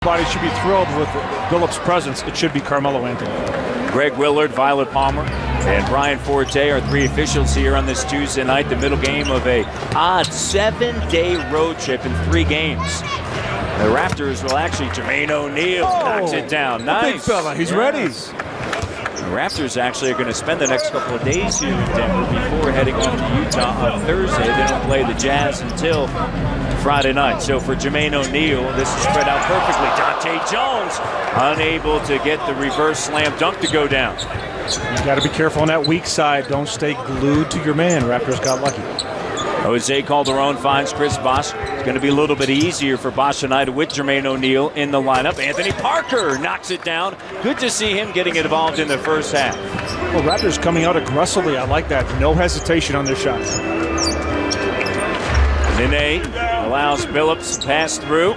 everybody should be thrilled with Billups' presence. It should be Carmelo Anthony. Greg Willard, Violet Palmer, and Brian Forte are 3 officials here on this Tuesday night, the middle game of a odd 7-day road trip in 3 games. The Raptors will actually, Jermaine O'Neal knocks it down. Nice. Big fella, he's ready. The Raptors actually are going to spend the next couple of days here in Denver before heading off to Utah on Thursday. They don't play the Jazz until Friday night. So for Jermaine O'Neal, this is spread out perfectly. Dante Jones unable to get the reverse slam dunk to go down. You got to be careful on that weak side. Don't stay glued to your man. Raptors got lucky. Jose Calderon finds Chris Bosh. It's going to be a little bit easier for Bosh tonight with Jermaine O'Neal in the lineup. Anthony Parker knocks it down. Good to see him getting involved in the first half. Well, Raptors coming out aggressively. I like that. No hesitation on their shots. Nene allows Billups to pass through.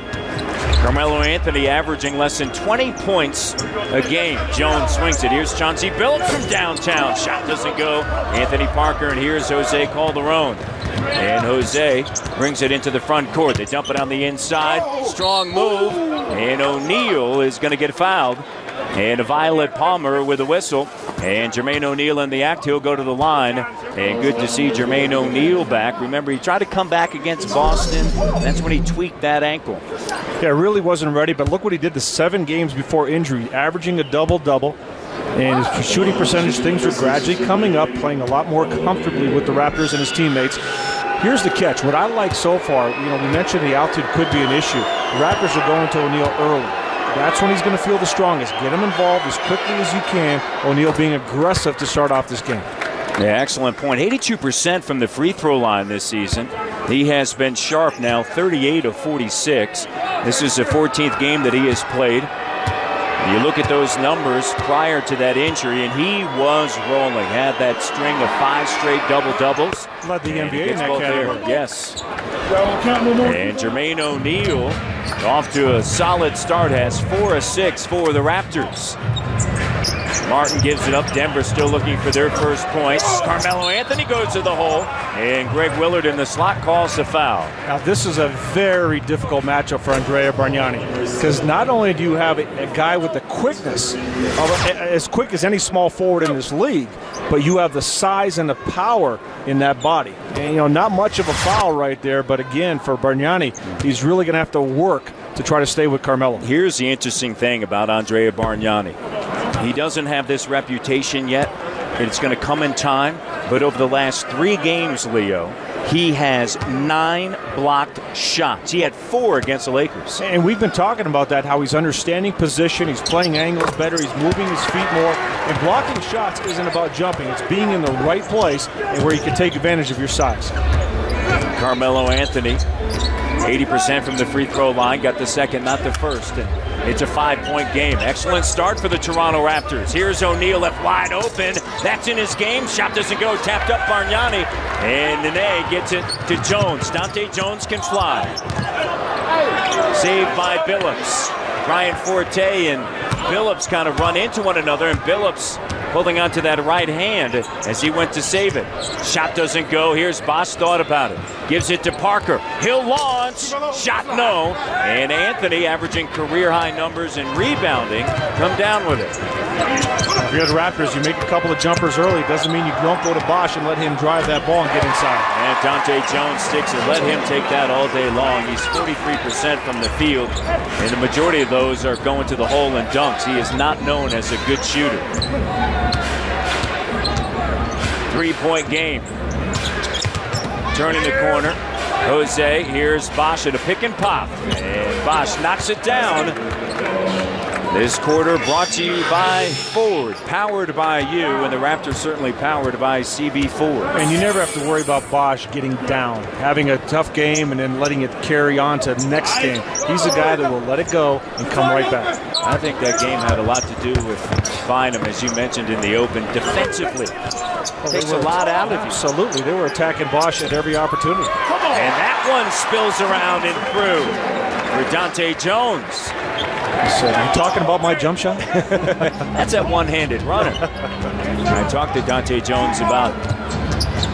Carmelo Anthony averaging less than 20 points a game. Jones swings it. Here's Chauncey Billups from downtown. Shot doesn't go. Anthony Parker, and here's Jose Calderon. And Jose brings it into the front court. They dump it on the inside. Strong move. And O'Neal is going to get fouled. And Violet Palmer with a whistle. And Jermaine O'Neal in the act. He'll go to the line. And good to see Jermaine O'Neal back. Remember, he tried to come back against Boston. That's when he tweaked that ankle. Yeah, really wasn't ready, but look what he did the 7 games before injury, averaging a double-double. And his shooting percentage, things were gradually coming up, playing a lot more comfortably with the Raptors and his teammates. Here's the catch. What I like so far, we mentioned the altitude could be an issue. The Raptors are going to O'Neal early. That's when he's going to feel the strongest. Get him involved as quickly as you can. O'Neal being aggressive to start off this game. Yeah, excellent point. 82% from the free throw line this season. He has been sharp now, 38 of 46. This is the 14th game that he has played. You look at those numbers prior to that injury, and he was rolling. Had that string of 5 straight double-doubles. Led the NBA in that category. Yes. And Jermaine O'Neal, off to a solid start, has 4 assists for the Raptors. Martin gives it up. Denver still looking for their first points. Carmelo Anthony goes to the hole, and Greg Willard in the slot calls the foul. Now, this is a very difficult matchup for Andrea Bargnani, because not only do you have a guy with the quickness, as quick as any small forward in this league, but you have the size and the power in that body. And, not much of a foul right there, but again, for Bargnani, he's really going to have to work to try to stay with Carmelo. Here's the interesting thing about Andrea Bargnani. He doesn't have this reputation yet. It's going to come in time. But over the last 3 games, Leo, he has 9 blocked shots. He had 4 against the Lakers. And we've been talking about that, how he's understanding position, he's playing angles better, he's moving his feet more. And blocking shots isn't about jumping. It's being in the right place and where you can take advantage of your size. Carmelo Anthony, 80% from the free throw line, got the second, not the first. And it's a 5-point game. Excellent start for the Toronto Raptors. Here's O'Neal left wide open. That's in his game. Shot doesn't go. Tapped up Bargnani. And Nene gets it to Jones. Dante Jones can fly. Saved by Billups. Brian Forte and Billups kind of run into one another, and Billups holding onto that right hand as he went to save it. Shot doesn't go. Here's Bosh, thought about it. Gives it to Parker. He'll launch. Shot no. And Anthony, averaging career-high numbers in rebounding, come down with it. If you're the Raptors, you make a couple of jumpers early. Doesn't mean you don't go to Bosh and let him drive that ball and get inside. And Dante Jones sticks it. Let him take that all day long. He's 43% from the field, and the majority of those are going to the hole and dunks. He is not known as a good shooter. 3-point game. Turning the corner. Jose, here's Bosh at a pick and pop. And Bosh knocks it down. This quarter brought to you by Ford, powered by you, and the Raptors certainly powered by CB4. And you never have to worry about Bosh getting down, having a tough game and then letting it carry on to the next game. He's a guy that will let it go and come right back. I think that game had a lot to do with Bynum, as you mentioned in the open, defensively. Takes a lot out of you. Absolutely. They were attacking Bosh at every opportunity. And that one spills around and through for Dante Jones. So, you talking about my jump shot? That's that one-handed runner. I talked to Dante Jones about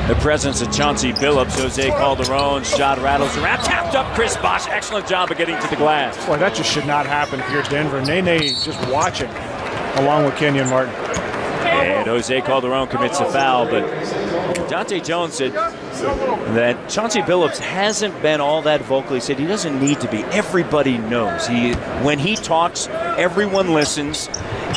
the presence of Chauncey Billups. Jose Calderon, shot rattles around, tapped up Chris Bosh. Excellent job of getting to the glass. Boy, that just should not happen if you're Denver. Nene just watching along with Kenyon Martin. And Jose Calderon commits a foul, but Dante Jones said that Chauncey Billups hasn't been all that vocal. He said he doesn't need to be. Everybody knows. When he talks, everyone listens.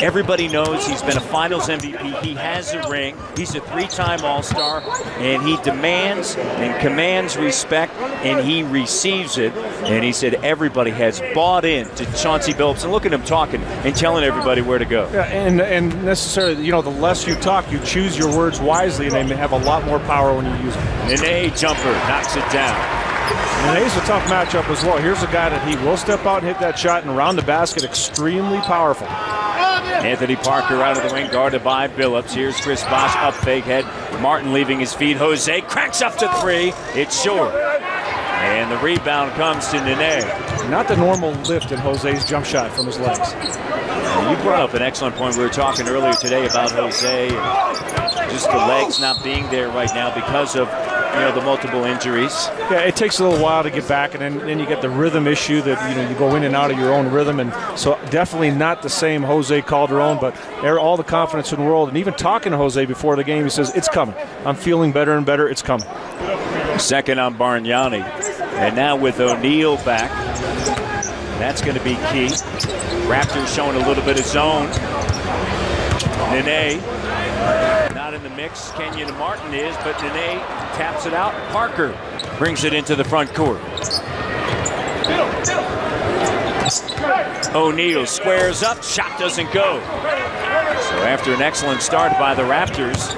Everybody knows he's been a Finals MVP. He has a ring. He's a 3-time All-Star, and he demands and commands respect, and he receives it. And he said everybody has bought in to Chauncey Billups. And look at him talking and telling everybody where to go. Yeah, and necessarily, you know, the less you talk, you choose your words wisely, and they have a lot more power when you use them. Nene jumper knocks it down. Nene's a tough matchup as well. Here's a guy that he will step out and hit that shot and around the basket, extremely powerful. Anthony Parker out of the wing, guarded by Billups. Here's Chris Bosh, up fake head. Martin leaving his feet. Jose cracks up to 3. It's short. And the rebound comes to Nene. Not the normal lift in Jose's jump shot from his legs. And you brought up an excellent point. We were talking earlier today about Jose and just the legs not being there right now because of, you know, the multiple injuries. Yeah, it takes a little while to get back, and then you get the rhythm issue that, you know, you go in and out of your own rhythm, and so definitely not the same Jose Calderon, but all the confidence in the world. And even talking to Jose before the game, he says, it's coming. I'm feeling better and better. It's coming. Second on Bargnani. And now with O'Neal back, that's going to be key. Raptors showing a little bit of zone. Nene not in the mix. Kenyon Martin is, but Nene taps it out. Parker brings it into the front court. O'Neal squares up, shot doesn't go. So after an excellent start by the Raptors,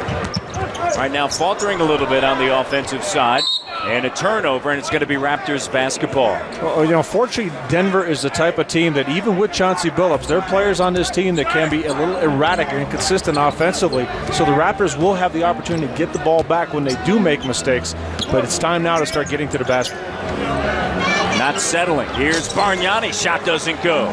right now faltering a little bit on the offensive side, and a turnover, and it's going to be Raptors basketball. Well, you know, fortunately, Denver is the type of team that even with Chauncey Billups, there are players on this team that can be a little erratic and inconsistent offensively. So the Raptors will have the opportunity to get the ball back when they do make mistakes, but it's time now to start getting to the basket. Not settling. Here's Bargnani. Shot doesn't go.